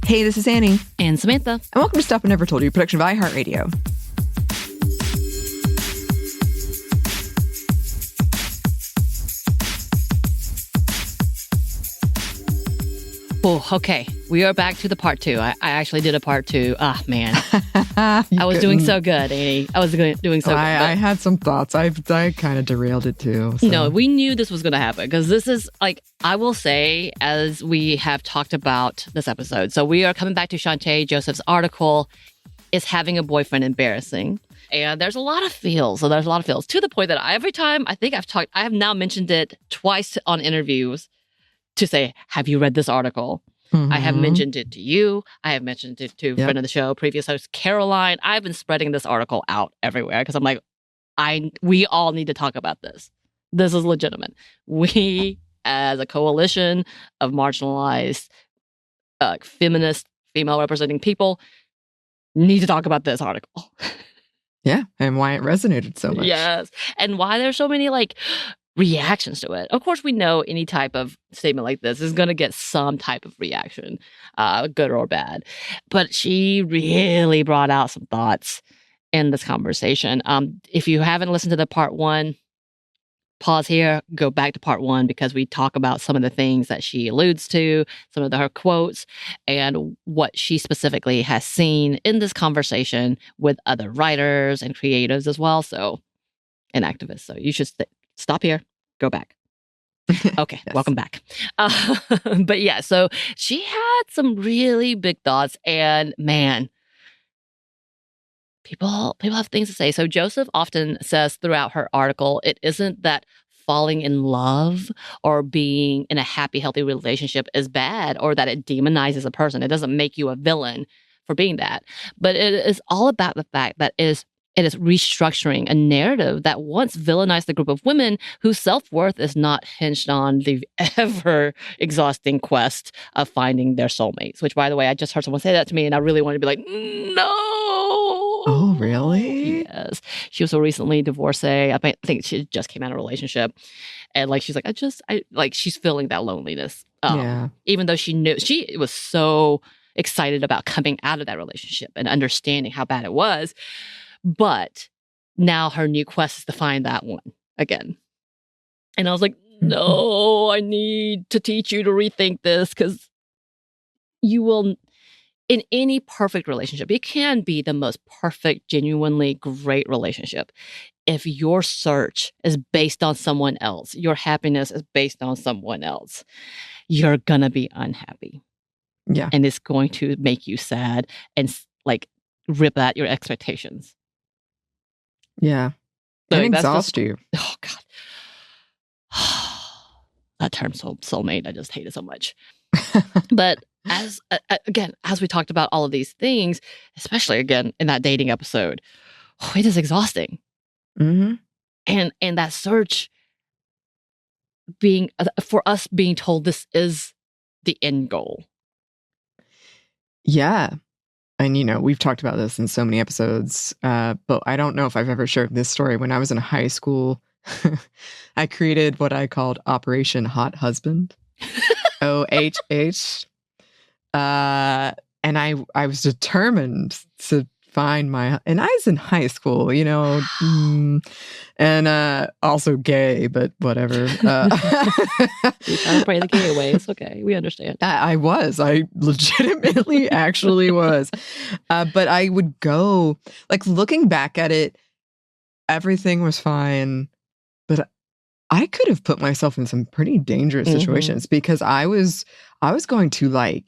Hey, this is Anney. And Samantha. And welcome to Stuff I Never Told You, production of iHeartRadio. Oh, okay. We are back to the part two. I actually did a part two. Ah, man. I was doing so good, Anney. I was doing so good. I had some thoughts. I kind of derailed it too. So. No, we knew this was going to happen because this is like, I will say, as we have talked about this episode. So we are coming back to Chanté Joseph's article, Is Having a Boyfriend Embarrassing? And there's a lot of feels. So there's a lot of feels to the point that every time I have now mentioned it twice on interviews to say, have you read this article? Mm-hmm. I have mentioned it to you. I have mentioned it to a friend of the show, previous host Caroline. I've been spreading this article out everywhere because I'm like, we all need to talk about this. This is legitimate. We, as a coalition of marginalized, feminist, female representing people, need to talk about this article. Yeah, and why it resonated so much. Yes, and why there's so many reactions to it. Of course, we know any type of statement like this is going to get some type of reaction, good or bad. But she really brought out some thoughts in this conversation. If you haven't listened to the part one, pause here, go back to part one, because we talk about some of the things that she alludes to, some of her quotes, and what she specifically has seen in this conversation with other writers and creatives as well. So, and activists. So you should stop here, go back. Okay, yes. Welcome back. But yeah, so she had some really big thoughts, and man, people have things to say. So Joseph often says throughout her article, it isn't that falling in love or being in a happy, healthy relationship is bad or that it demonizes a person. It doesn't make you a villain for being that. But it is all about the fact that it is restructuring a narrative that once villainized the group of women whose self-worth is not hinged on the ever-exhausting quest of finding their soulmates. Which, by the way, I just heard someone say that to me, and I really wanted to be like, no! Oh, really? Yes. She was a recently divorcee. I think she just came out of a relationship. And she's like, she's feeling that loneliness. Even though she knew, she was so excited about coming out of that relationship and understanding how bad it was. But now her new quest is to find that one again. And I was like, no, I need to teach you to rethink this, because you will, in any perfect relationship, it can be the most perfect, genuinely great relationship. If your search is based on someone else, your happiness is based on someone else, you're going to be unhappy. Yeah. And it's going to make you sad and rip at your expectations. Yeah. And exhaust you. Oh, God. That term soulmate, I just hate it so much. But as we talked about all of these things, especially again in that dating episode, it is exhausting. Mm-hmm. And that search being, for us being told this is the end goal. Yeah. And, we've talked about this in so many episodes, but I don't know if I've ever shared this story. When I was in high school, I created what I called Operation Hot Husband, OHH. And I was determined to find and I was in high school, and also gay, but whatever. You gotta pray the gay away. It's okay. We understand. I legitimately actually was. But I would go, looking back at it, everything was fine. But I could have put myself in some pretty dangerous situations because I was going to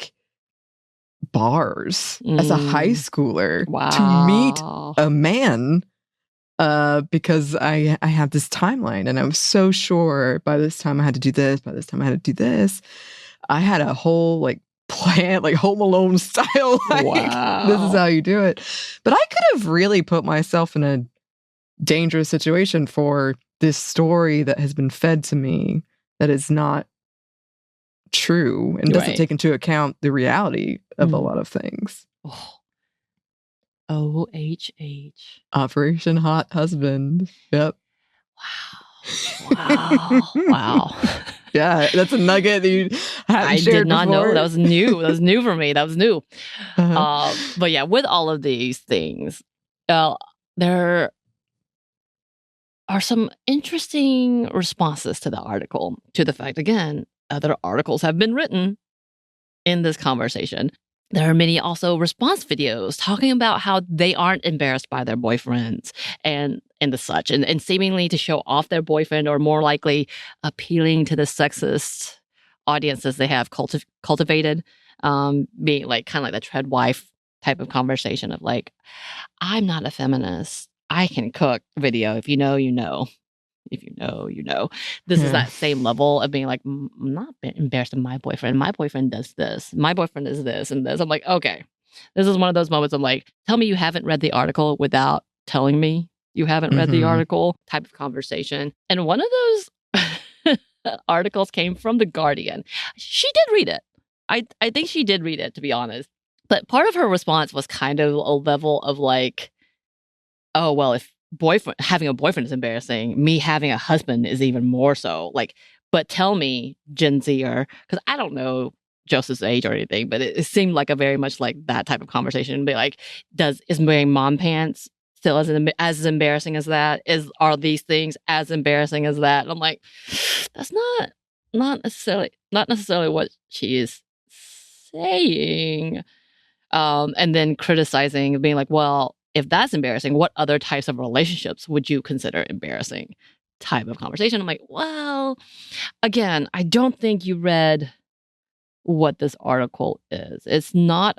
bars as a high schooler to meet a man because I had this timeline, and I was so sure by this time I had to do this, by this time I had to do this. I had a whole plan, Home Alone style. This is how you do it. But I could have really put myself in a dangerous situation for this story that has been fed to me that is not true and doesn't take into account the reality of a lot of things. OHH. Operation Hot Husband. Yep. Wow. Yeah, that's a nugget that you I did not know. That was new. That was new for me. That was new. But yeah, with all of these things, there are some interesting responses to the article, to the fact, again, other articles have been written in this conversation. There are many also response videos talking about how they aren't embarrassed by their boyfriends and the such, and seemingly to show off their boyfriend, or more likely appealing to the sexist audiences they have cultivated, being like kind of like the tread wife type of conversation of like, I'm not a feminist. I can cook video. If you know, you know. If you know, you know. This is that same level of being like, I'm not embarrassed of my boyfriend. My boyfriend does this. My boyfriend is this and this. I'm like, okay. This is one of those moments I'm like, tell me you haven't read the article without telling me you haven't read the article type of conversation. And one of those articles came from The Guardian. She did read it. I think she did read it, to be honest. But part of her response was kind of a level of like, oh, well, if having a boyfriend is embarrassing, me having a husband is even more so. Like, but tell me, Gen Zer, because I don't know Joseph's age or anything, but it seemed like a very much like that type of conversation. Be like, is wearing mom pants still as embarrassing as that? Are these things as embarrassing as that? And I'm like, that's not necessarily what she is saying. And then criticizing, being like, well, if that's embarrassing, what other types of relationships would you consider embarrassing? Type of conversation. I'm like, well, again, I don't think you read what this article is. It's not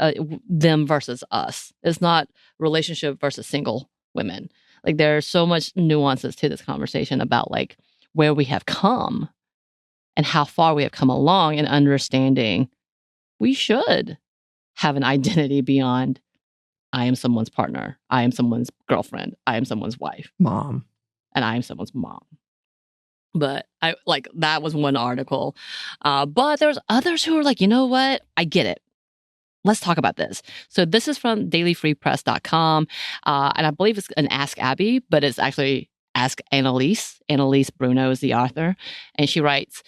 them versus us. It's not relationship versus single women. Like, there's so much nuances to this conversation about like where we have come and how far we have come along in understanding we should have an identity beyond I am someone's partner, I am someone's girlfriend, I am someone's wife, mom, and I am someone's mom. But I like that was one article. But there's others who are like, you know what? I get it. Let's talk about this. So this is from dailyfreepress.com. And I believe it's an Ask Abby, but it's actually Ask Annalise. Annalise Bruno is the author. And she writes,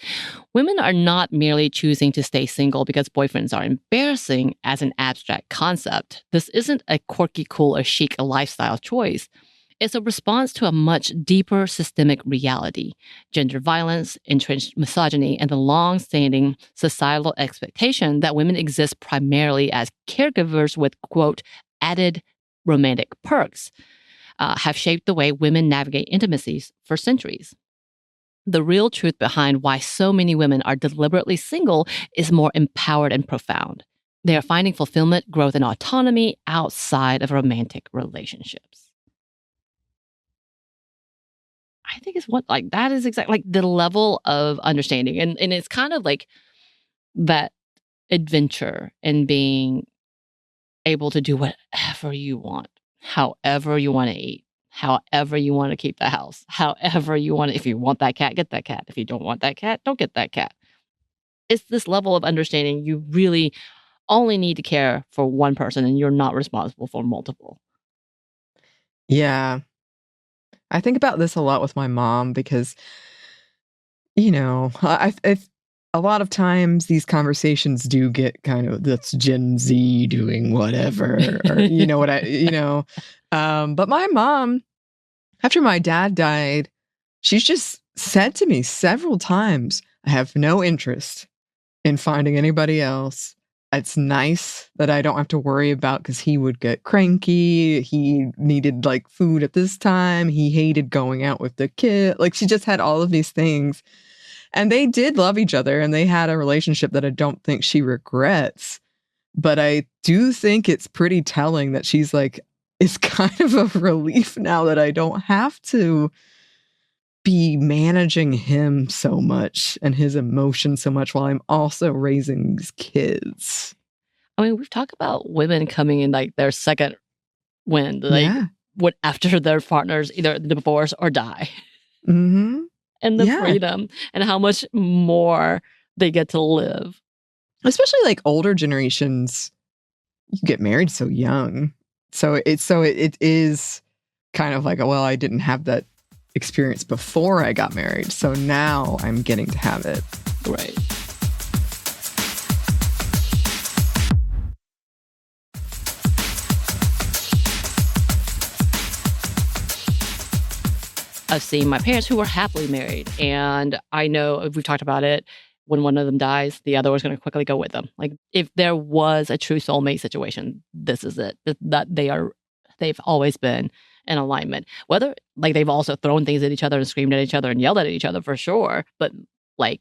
women are not merely choosing to stay single because boyfriends are embarrassing as an abstract concept. This isn't a quirky, cool, or chic lifestyle choice. It's a response to a much deeper systemic reality: gender violence, entrenched misogyny, and the long-standing societal expectation that women exist primarily as caregivers with, quote, added romantic perks, have shaped the way women navigate intimacies for centuries. The real truth behind why so many women are deliberately single is more empowered and profound. They are finding fulfillment, growth, and autonomy outside of romantic relationships. I think it's what, like, that is exactly like the level of understanding. And it's kind of like that adventure in being able to do whatever you want, however you want to eat, however you want to keep the house, however you want to, if you want that cat, get that cat. If you don't want that cat, don't get that cat. It's this level of understanding. You really only need to care for one person and you're not responsible for multiple. Yeah. I think about this a lot with my mom because, you know, I a lot of times these conversations do get kind of, that's Gen Z doing whatever, or you know what but my mom, after my dad died, she's just said to me several times, I have no interest in finding anybody else. It's nice that I don't have to worry about, because he would get cranky. He needed like food at this time. He hated going out with the kid. Like, she just had all of these things. And they did love each other, and they had a relationship that I don't think she regrets. But I do think it's pretty telling that she's like, it's kind of a relief now that I don't have to be managing him so much and his emotions so much while I'm also raising these kids. I mean, we've talked about women coming in like their second wind, like what after their partners either divorce or die. Mm-hmm. And the freedom and how much more they get to live. Especially like older generations, you get married so young. So it is kind of like, well, I didn't have that experience before I got married, so now I'm getting to have it. Right. of seeing my parents who were happily married. And I know we've talked about it. When one of them dies, the other was going to quickly go with them. Like if there was a true soulmate situation, this is it. That they've always been in alignment. Whether like they've also thrown things at each other and screamed at each other and yelled at each other for sure. But like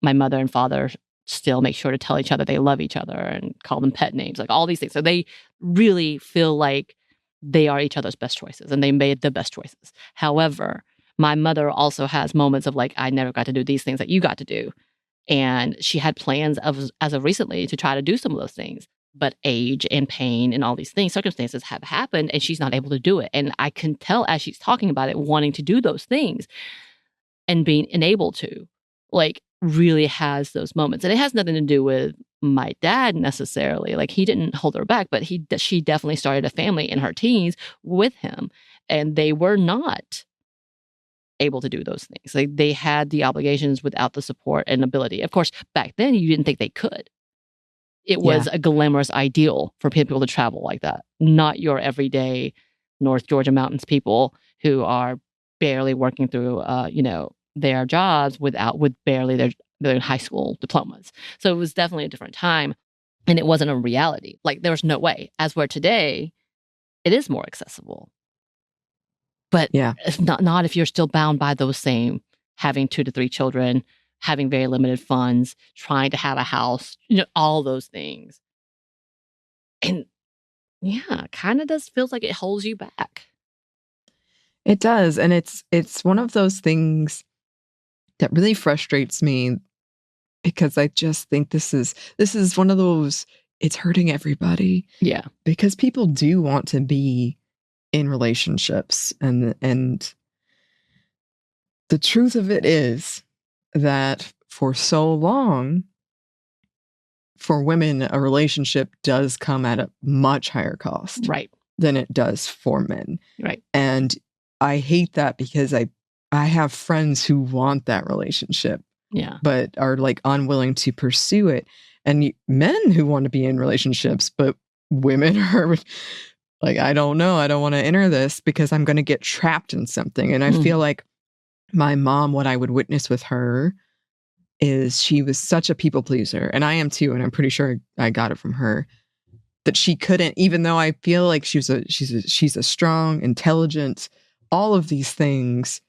my mother and father still make sure to tell each other they love each other and call them pet names, like all these things. So they really feel like they are each other's best choices and they made the best choices. However, my mother also has moments of like, I never got to do these things that you got to do. And she had plans as of recently to try to do some of those things. But age and pain and all these things, circumstances have happened and she's not able to do it. And I can tell as she's talking about it, wanting to do those things and being unable to, like really has those moments. And it has nothing to do with my dad necessarily. Like he didn't hold her back, but she definitely started a family in her teens with him. And they were not able to do those things. Like they had the obligations without the support and ability. Of course, back then you didn't think they could. It was a glamorous ideal for people to travel like that. Not your everyday North Georgia mountains people who are barely working through, their jobs with barely their high school diplomas. So it was definitely a different time, and it wasn't a reality. Like there was no way. As where today, it is more accessible. But it's not if you're still bound by those same having 2 to 3 children, having very limited funds, trying to have a house, all those things. And kind of does feels like it holds you back. It does. And it's one of those things that really frustrates me because I just think this is one of those, it's hurting everybody. Yeah. Because people do want to be in relationships and the truth of it is that for so long, for women, a relationship does come at a much higher cost than it does for men. Right. And I hate that because I have friends who want that relationship, but are like unwilling to pursue it. And men who want to be in relationships, but women are like, I don't know. I don't want to enter this because I'm going to get trapped in something. And I feel like my mom, what I would witness with her is she was such a people pleaser. And I am too. And I'm pretty sure I got it from her that she couldn't, even though I feel like she's a strong, intelligent, all of these things.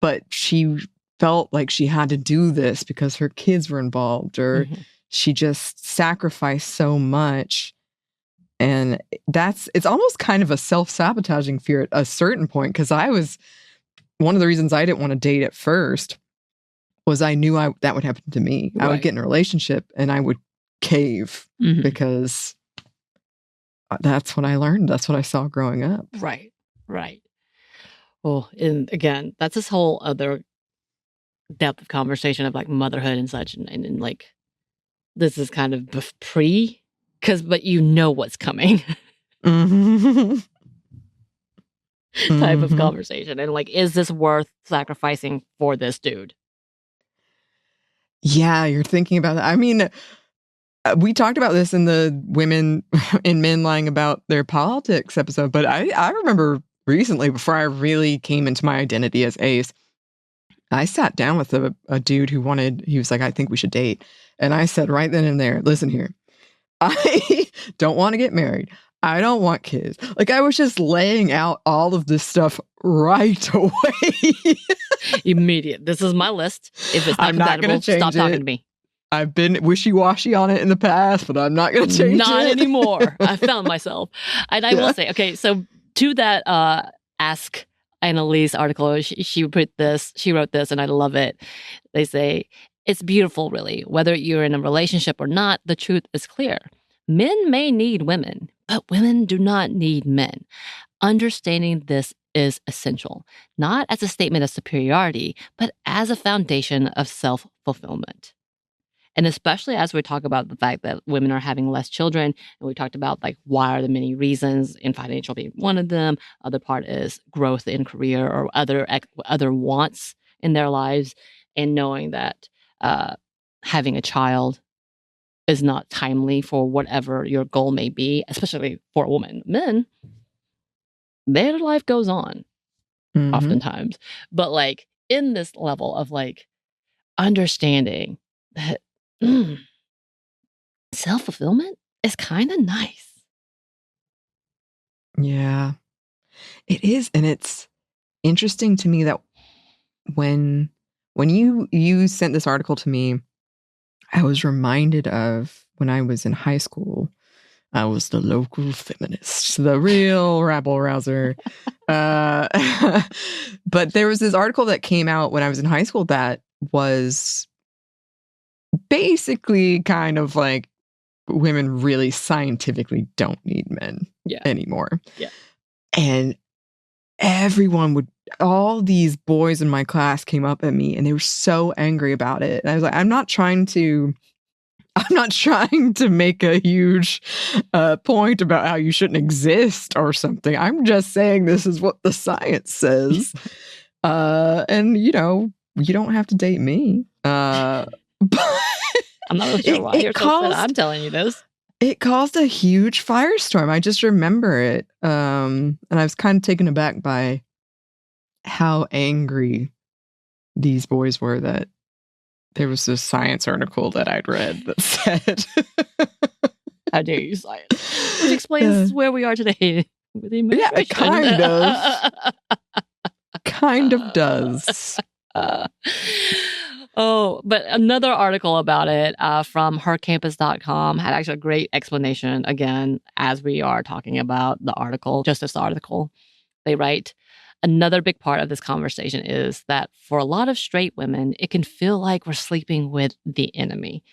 But she felt like she had to do this because her kids were involved or she just sacrificed so much. And it's almost kind of a self-sabotaging fear at a certain point, because one of the reasons I didn't want to date at first was I knew that would happen to me. Right. I would get in a relationship and I would cave because that's what I learned. That's what I saw growing up. Right. Well, and again, that's this whole other depth of conversation of like motherhood and such. And like, this is kind of but you know what's coming type of conversation. And like, is this worth sacrificing for this dude? Yeah, you're thinking about that. I mean, we talked about this in the women and men lying about their politics episode, but I remember recently, before I really came into my identity as ace, I sat down with a dude he was like, I think we should date. And I said right then and there, listen here, I don't want to get married. I don't want kids. Like, I was just laying out all of this stuff right away. Immediate. This is my list. If it's not compatible, stop talking to me. I've been wishy-washy on it in the past, but I'm not going to change it. Not anymore. I found myself. And I will say, okay, so to that Ask Annalise article, she wrote this, and I love it. They say, it's beautiful, really. Whether you're in a relationship or not, the truth is clear. Men may need women, but women do not need men. Understanding this is essential, not as a statement of superiority, but as a foundation of self-fulfillment. And especially as we talk about the fact that women are having less children, and we talked about like why are the many reasons, and financial being one of them. Other part is growth in career or other wants in their lives, and knowing that having a child is not timely for whatever your goal may be, especially for a woman. Men, their life goes on. oftentimes. But like in this level of like understanding that self-fulfillment is kind of nice. Yeah, it is. And it's interesting to me that when you sent this article to me, I was reminded of when I was in high school. I was the local feminist, the real rabble rouser. But there was this article that came out when I was in high school that was basically kind of like women really scientifically don't need men anymore. Yeah. And all these boys in my class came up at me and they were so angry about it. And I was like, I'm not trying to make a huge point about how you shouldn't exist or something. I'm just saying this is what the science says. And, you don't have to date me. But I'm not really sure why you're so upset I'm telling you this. It caused a huge firestorm. I just remember it. And I was kind of taken aback by how angry these boys were that there was this science article that I'd read that said, how dare you, science? Which explains where we are today with the yeah, it kind of does. But another article about it from hercampus.com had actually a great explanation, again, as we are talking about the article, just this article. They write, another big part of this conversation is that for a lot of straight women, it can feel like we're sleeping with the enemy.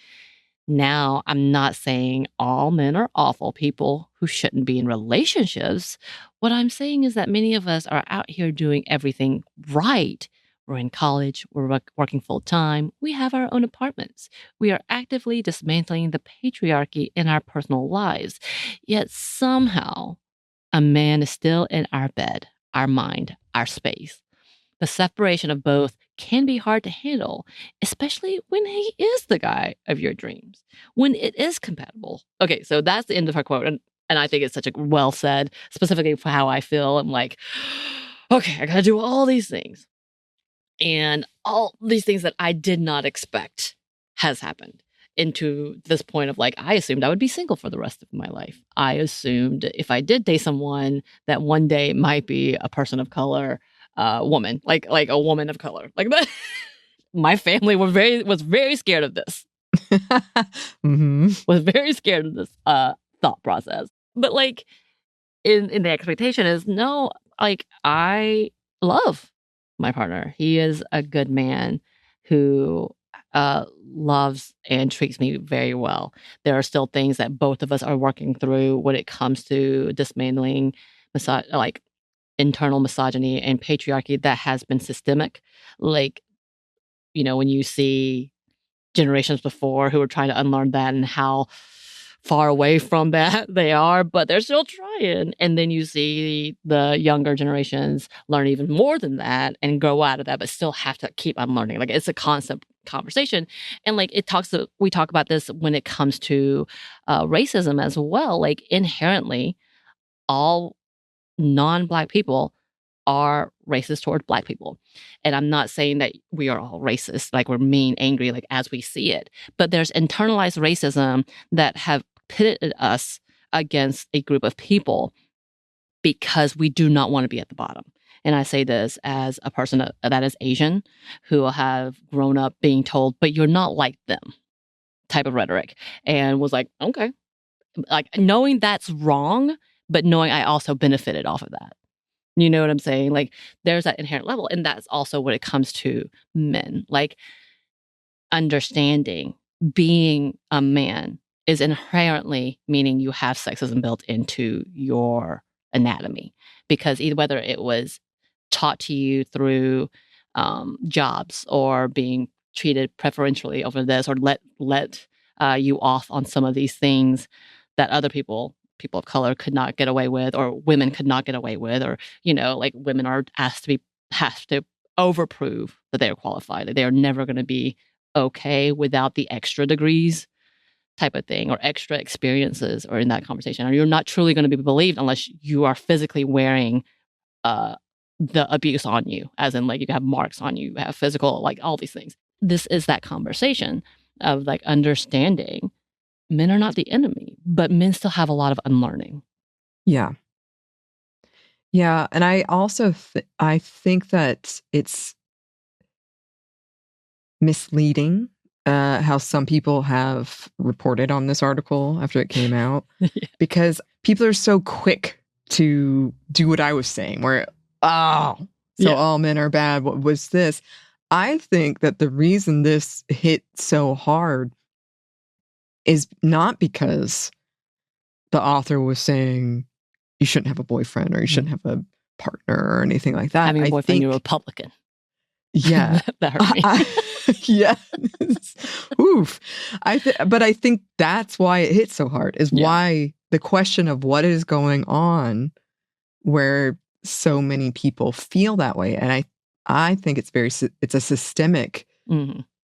Now, I'm not saying all men are awful people who shouldn't be in relationships. What I'm saying is that many of us are out here doing everything right. We're in college, we're working full time, we have our own apartments. We are actively dismantling the patriarchy in our personal lives. Yet somehow, a man is still in our bed, our mind, our space. The separation of both can be hard to handle, especially when he is the guy of your dreams, when it is compatible. Okay, so that's the end of her quote. And I think it's such a well said, specifically for how I feel. I'm like, okay, I got to do all these things. And all these things that I did not expect has happened into this point of like, I assumed I would be single for the rest of my life. I assumed if I did date someone that one day it might be a person of color, woman, like a woman of color, like that. My family was very scared of this. Was very scared of this thought process. But like in the expectation is no, like I love my partner. He is a good man who loves and treats me very well. There are still things that both of us are working through when it comes to dismantling internal misogyny and patriarchy that has been systemic. Like, when you see generations before who are trying to unlearn that and how far away from that they are, but they're still trying. And then you see the younger generations learn even more than that and grow out of that, but still have to keep unlearning. Like it's a constant conversation. And like we talk about this when it comes to racism as well. Like inherently, all non-Black people are racist toward Black people. And I'm not saying that we are all racist, like we're mean, angry, like as we see it. But there's internalized racism that have pitted us against a group of people because we do not want to be at the bottom. And I say this as a person that is Asian who have grown up being told, but you're not like them type of rhetoric, and was like, okay, like knowing that's wrong, but knowing I also benefited off of that. You know what I'm saying? Like there's that inherent level. And that's also when it comes to men, like understanding being a man is inherently meaning you have sexism built into your anatomy, because either whether it was taught to you through jobs or being treated preferentially over this, or let you off on some of these things that other people of color could not get away with, or women could not get away with, or like women are have to overprove that they are qualified, that they are never going to be okay without the extra degrees type of thing, or extra experiences, or in that conversation, or you're not truly going to be believed unless you are physically wearing the abuse on you, as in like you have marks on you, you have physical, like all these things. This is that conversation of like understanding men are not the enemy, but men still have a lot of unlearning. Yeah. Yeah. And I also, I think that it's misleading how some people have reported on this article after it came out, because people are so quick to do what I was saying, where, all men are bad. What was this? I think that the reason this hit so hard is not because the author was saying you shouldn't have a boyfriend or you shouldn't have a partner or anything like that. Having a boyfriend, you're a Republican. Yeah. That hurt me. Yes. Oof. But I think that's why it hit so hard, is why the question of what is going on where so many people feel that way. And I think it's a systemic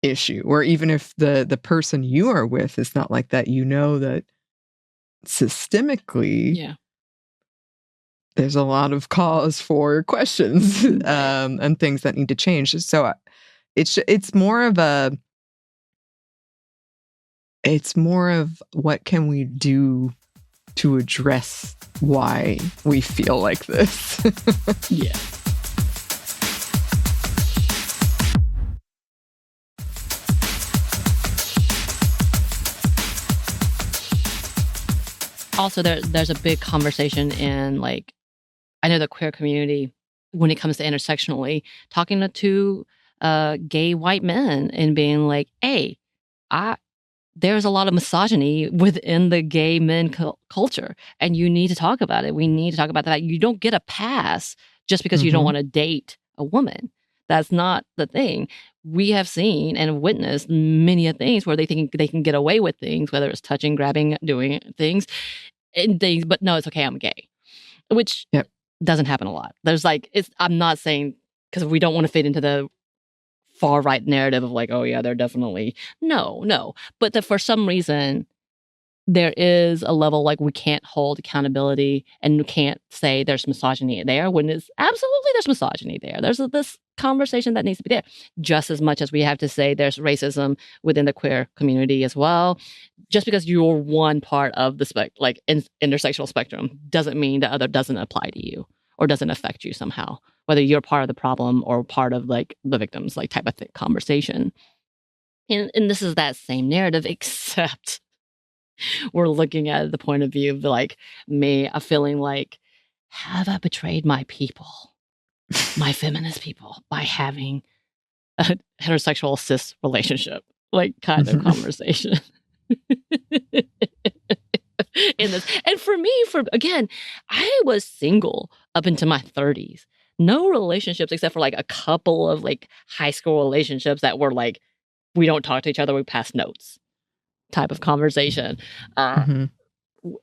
issue, where even if the person you are with is not like that, you know that systemically there's a lot of cause for questions and things that need to change. So it's more of what can we do to address why we feel like this. Yeah. Also, there's a big conversation in, like, I know the queer community, when it comes to intersectionally, talking to gay white men and being like, hey, there's a lot of misogyny within the gay men culture, and you need to talk about it. We need to talk about that. You don't get a pass just because you don't want to date a woman. That's not the thing. We have seen and witnessed many things where they think they can get away with things, whether it's touching, grabbing, doing things, but no, it's okay, I'm gay, which doesn't happen a lot. There's like, I'm not saying, because we don't want to fit into the far right narrative of like, oh yeah, they're definitely, no. But that for some reason, there is a level like we can't hold accountability and we can't say there's misogyny there when it's absolutely there's misogyny there. There's this conversation that needs to be there just as much as we have to say there's racism within the queer community as well. Just because you're one part of the intersectional spectrum doesn't mean the other doesn't apply to you or doesn't affect you somehow, whether you're part of the problem or part of like the victims, like type of conversation. And this is that same narrative, except we're looking at the point of view of like me, feeling like, have I betrayed my people, my feminist people, by having a heterosexual cis relationship, like kind of conversation in this. And for me, again, I was single up into my 30s. No relationships except for like a couple of like high school relationships that were like, we don't talk to each other, we pass notes type of conversation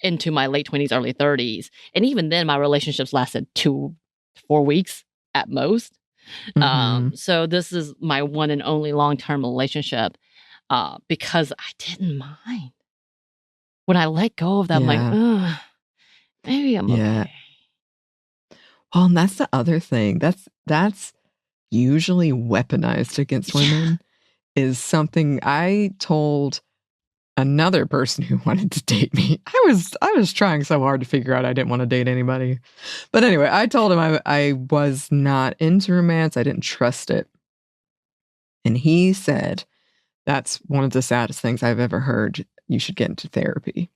into my late 20s, early 30s. And even then, my relationships lasted 2 to 4 weeks at most. So this is my one and only long-term relationship because I didn't mind. When I let go of that, I'm like, maybe I'm okay. Well, and that's the other thing. That's usually weaponized against women. Is something I told another person who wanted to date me. I was trying so hard to figure out I didn't want to date anybody. But anyway, I told him I was not into romance. I didn't trust it. And he said, that's one of the saddest things I've ever heard. You should get into therapy.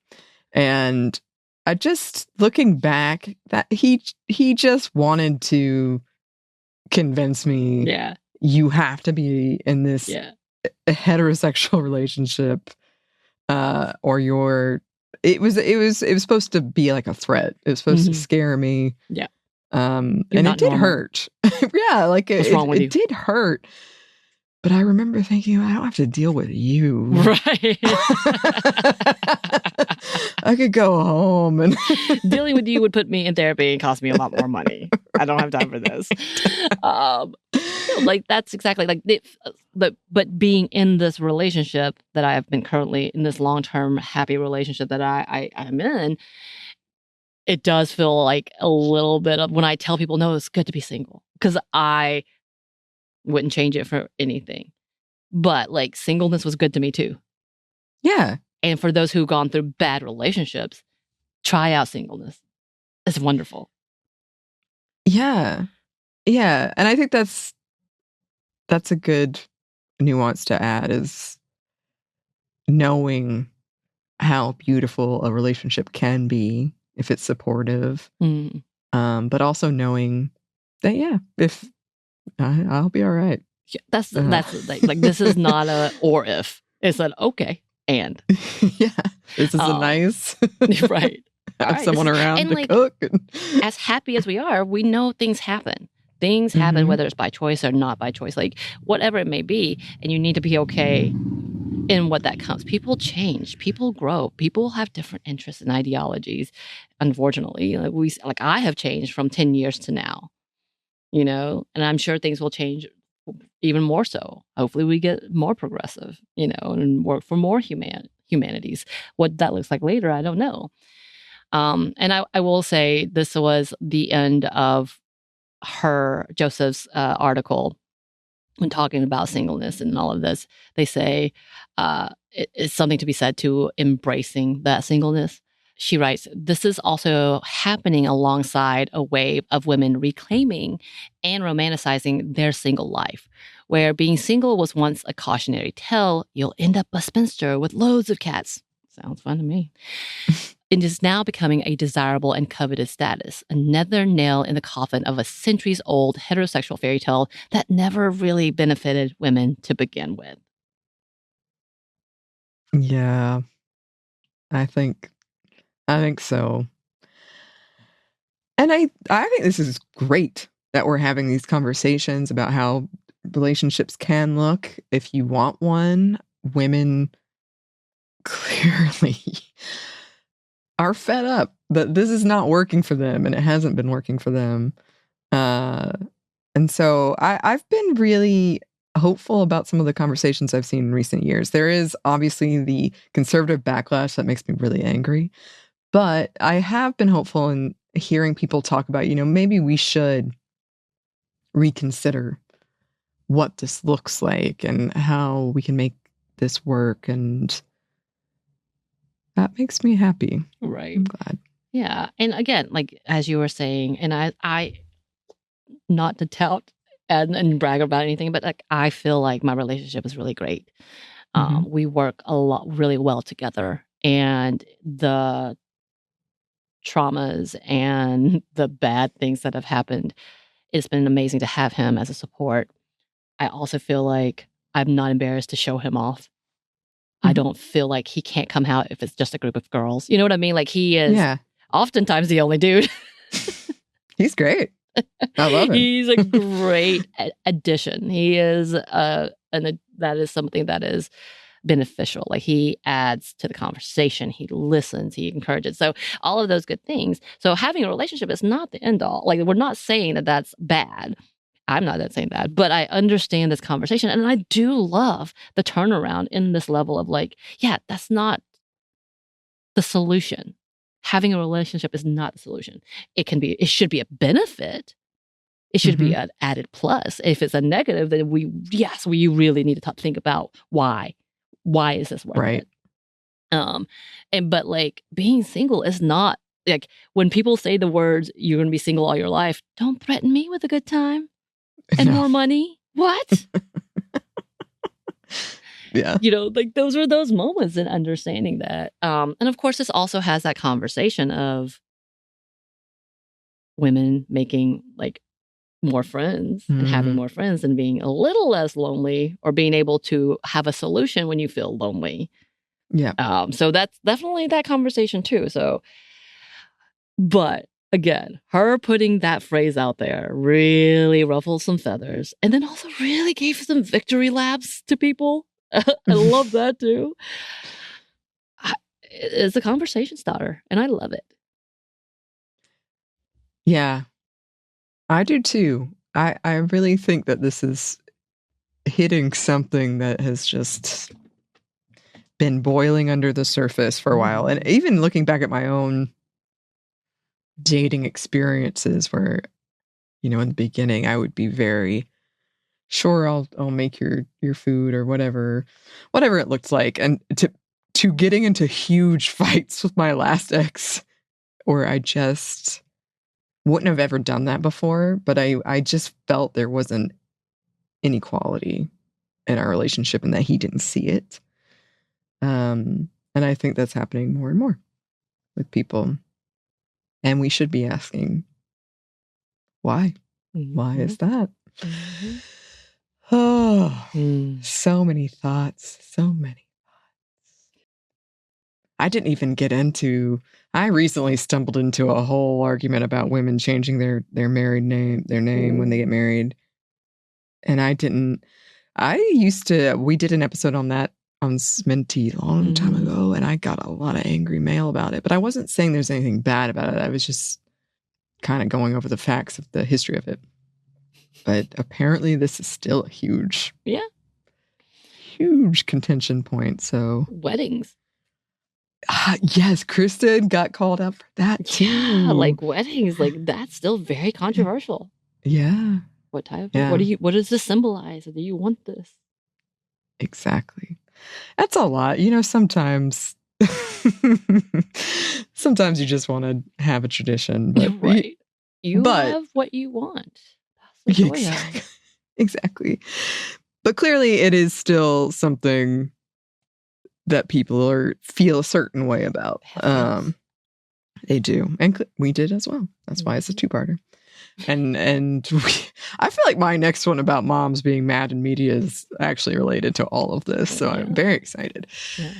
And I just, looking back, that he just wanted to convince me, you have to be in this a heterosexual relationship, or it was supposed to be like a threat. It was supposed to scare me. Yeah. And it did hurt. Like it did hurt. But I remember thinking, I don't have to deal with you. Right. I could go home and dealing with you would put me in therapy and cost me a lot more money. I don't have time for this. Like that's exactly like but being in this relationship that I have been currently in, this long-term happy relationship that I am in, it does feel like a little bit of when I tell people, no, it's good to be single, because I wouldn't change it for anything. But like singleness was good to me too. Yeah. And for those who've gone through bad relationships, try out singleness. It's wonderful. Yeah. Yeah. And I think that's a good nuance to add, is knowing how beautiful a relationship can be if it's supportive. But also knowing that, yeah, if I'll be all right. Yeah, that's like this is not a or if. It's an okay and. Yeah. This is a nice right. Have someone around and to like, cook. As happy as we are, we know things happen. Things happen, whether it's by choice or not by choice, like whatever it may be, and you need to be okay in what that comes. People change, people grow, people have different interests and ideologies. Unfortunately, like I have changed from 10 years to now, you know, and I'm sure things will change even more so. Hopefully we get more progressive, you know, and work for more humanities. What that looks like later, I don't know. And I will say this was the end of Joseph's article when talking about singleness and all of this. They say it's something to be said to embracing that singleness. She writes, this is also happening alongside a wave of women reclaiming and romanticizing their single life, where being single was once a cautionary tale. You'll end up a spinster with loads of cats. Sounds fun to me. It is now becoming a desirable and coveted status, another nail in the coffin of a centuries-old heterosexual fairy tale that never really benefited women to begin with. Yeah, I think so. And I think this is great that we're having these conversations about how relationships can look if you want one. Women clearly are fed up that this is not working for them, and it hasn't been working for them. And so I've been really hopeful about some of the conversations I've seen in recent years. There is obviously the conservative backlash that makes me really angry, but I have been hopeful in hearing people talk about, you know, maybe we should reconsider what this looks like and how we can make this work. And that makes me happy. Right. I'm glad. Yeah. And again, like, as you were saying, and I not to tout and brag about anything, but like, I feel like my relationship is really great. We work really well together, and the traumas and the bad things that have happened, it's been amazing to have him as a support. I also feel like I'm not embarrassed to show him off. I don't feel like he can't come out if it's just a group of girls. You know what I mean? Like, he is oftentimes the only dude. He's great. I love him. He's a great addition. He is that is something that is beneficial. Like, he adds to the conversation. He listens. He encourages. So all of those good things. So having a relationship is not the end all. Like, we're not saying that that's bad. I'm not saying that, but I understand this conversation, and I do love the turnaround in this level of like, yeah, that's not the solution. Having a relationship is not the solution. It should be a benefit. It should be an added plus. If it's a negative, then we really need to think about why. Why is this worth it? But like, being single is not like, when people say the words, you're going to be single all your life, don't threaten me with a good time and more money. What? Yeah. You know, like, those are those moments in understanding that. And of course, this also has that conversation of women making like more friends and having more friends and being a little less lonely, or being able to have a solution when you feel lonely. Yeah. So that's definitely that conversation too. So, but again, her putting that phrase out there really ruffled some feathers, and then also really gave some victory laps to people. I love that too. It's a conversation starter, and I love it. Yeah, I do too. I really think that this is hitting something that has just been boiling under the surface for a while. And even looking back at my own dating experiences where, you know, in the beginning, I would be very sure I'll make your food or whatever it looks like. And to getting into huge fights with my last ex, where I just wouldn't have ever done that before, but I just felt there wasn't inequality in our relationship and that he didn't see it. And I think that's happening more and more with people. And we should be asking, why? Mm-hmm. Why is that? Mm-hmm. Oh, so many thoughts. So many thoughts. I didn't even get into... I recently stumbled into a whole argument about women changing their married name, their name when they get married. And we did an episode on that on Sminty a long time ago, and I got a lot of angry mail about it. But I wasn't saying there's anything bad about it. I was just kind of going over the facts of the history of it. But apparently this is still a huge contention point. So weddings. Yes, Kristen got called out for that too. Yeah, like weddings, like that's still very controversial. Yeah. What type? Yeah. What does this symbolize? Do you want this? Exactly. That's a lot. You know, sometimes you just want to have a tradition, but right. You have what you want. That's the joy. Exactly. But clearly it is still something that people feel a certain way about. They do. And we did as well. That's why it's a two-parter. And I feel like my next one about moms being mad in media is actually related to all of this. So I'm very excited. Yeah.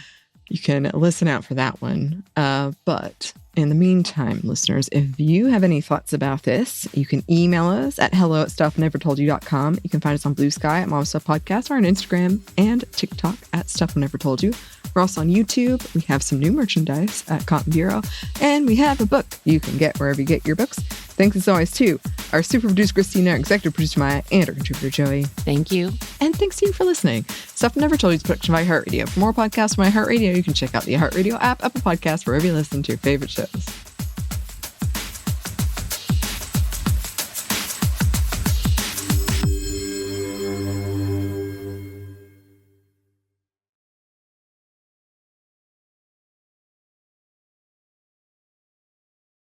You can listen out for that one. But in the meantime, listeners, if you have any thoughts about this, you can email us at hello@stuffnevertoldyou.com. You can find us on Blue Sky at Mom Stuff Podcast, or on Instagram and TikTok at Stuff I Never Told You. We're also on YouTube. We have some new merchandise at Cotton Bureau, and we have a book you can get wherever you get your books. Thanks as always to our super producer Christina, executive producer Maya, and our contributor Joey. Thank you. And thanks to you for listening. Stuff I Never Told You is a production by iHeartRadio. For more podcasts from iHeartRadio, you can check out the iHeartRadio app, Apple Podcasts, wherever you listen to your favorite shows.